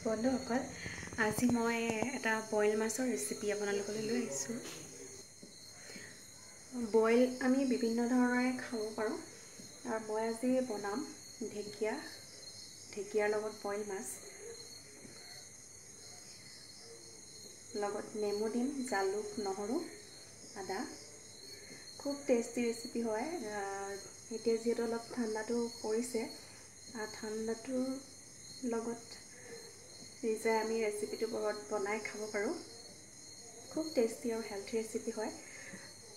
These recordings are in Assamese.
বন্ধুসকল আজি মই এটা বইল মাছৰ ৰেচিপি আপোনালোকলৈ লৈ আহিছোঁ। বইল আমি বিভিন্ন ধৰণেৰে খাব পাৰোঁ আৰু মই আজি বনাম ঢেকীয়াৰ লগত বইল মাছ, লগত নেমু দিম, জালুক, নহৰু, আদা। খুব টেষ্টি ৰেচিপি হয়। এতিয়া যিহেতু অলপ ঠাণ্ডাটো পৰিছে, ঠাণ্ডাটোৰ লগত যে আমি ৰেচিপিটো বনাই খাব পাৰোঁ। খুব টেষ্টি আৰু হেল্থি ৰেচিপি হয়।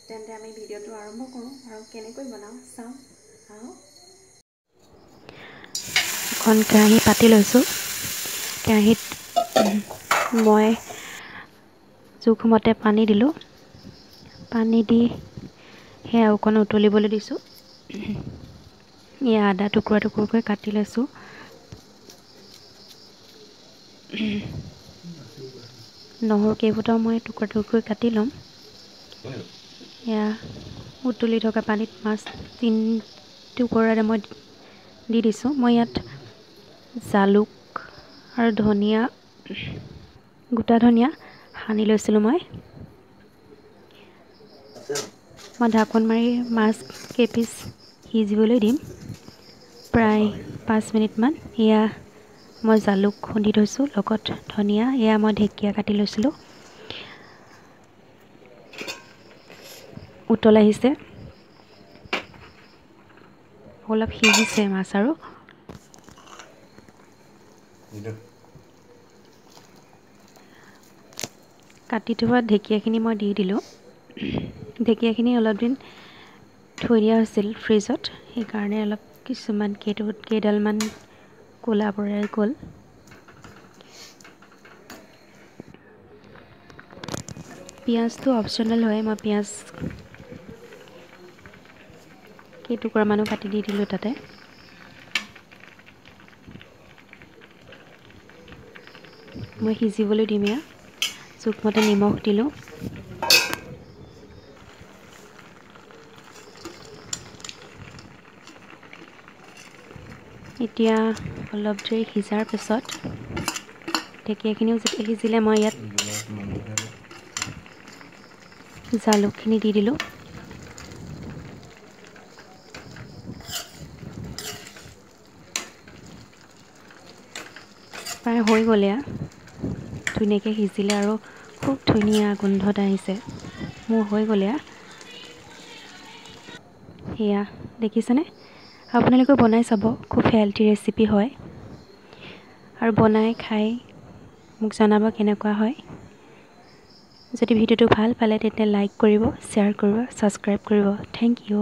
তেন্তে আমি ভিডিঅ'টো আৰম্ভ কৰোঁ আৰু কেনেকৈ বনাওঁ চাওঁ আহক। এখন কেৰাহী পাতি লৈছোঁ। কেৰাহীত মই জোখমতে পানী দিলোঁ। পানী দি সেয়া অকণ উতলিবলৈ দিছোঁ। এয়া আদা টুকুৰা টুকুৰকৈ কাটি লৈছোঁ। নহৰু কেইফুটাও মই টুকুৰা টুকুৰকৈ কাটি ল'ম। এয়া উতলি থকা পানীত মাছ 3 টুকুৰাৰে মই দি দিছোঁ। মই ইয়াত জালুক আৰু ধনিয়া, গোটা ধনিয়া সানি লৈছিলোঁ। মই ঢাকোন মাৰি মাছ কেইপিচ সিজিবলৈ দিম প্ৰায় 5 মিনিটমান। এয়া মই জালুক খুন্দি থৈছোঁ, লগত ধনিয়া। এয়া মই ঢেকীয়া কাটি লৈছিলোঁ। উতল আহিছে, অলপ সিজিছে মাছ আৰু কাটি থোৱা ঢেকীয়াখিনি মই দি দিলোঁ। ঢেকীয়াখিনি অলপ দিন থৈ দিয়া হৈছিল ফ্ৰিজত, সেইকাৰণে অলপ কেইডালমান ক'লা পৰাই গ'ল। পিঁয়াজটো অপশ্যনেল হয়। মই পিঁয়াজ কেইটুকুৰামানো কাটি দি দিলোঁ তাতে। মই সিজিবলৈ দিম। এয়া জোখমতে নিমখ দিলোঁ। এতিয়া অলপ দেৰি সিজাৰ পিছত ঢেকীয়াখিনিও যেতিয়া সিজিলে, মই ইয়াত জালুকখিনি দি দিলোঁ। প্ৰায় হৈ গ'ল। এয়া ধুনীয়াকৈ সিজিলে আৰু খুব ধুনীয়া গোন্ধ এটা আহিছে। মোৰ হৈ গ'ল। এয়া দেখিছেনে? আপোনালোকে বনাই চাব, খুব হেল্থি ৰেচিপি হয়। আৰু বনাই খাই মোক জনাব কেনেকুৱা হয়। যদি ভিডিঅ'টো ভাল পালে তেন্তে লাইক কৰিব, শ্বেয়াৰ কৰিব, ছাবস্ক্ৰাইব কৰিব। Thank U.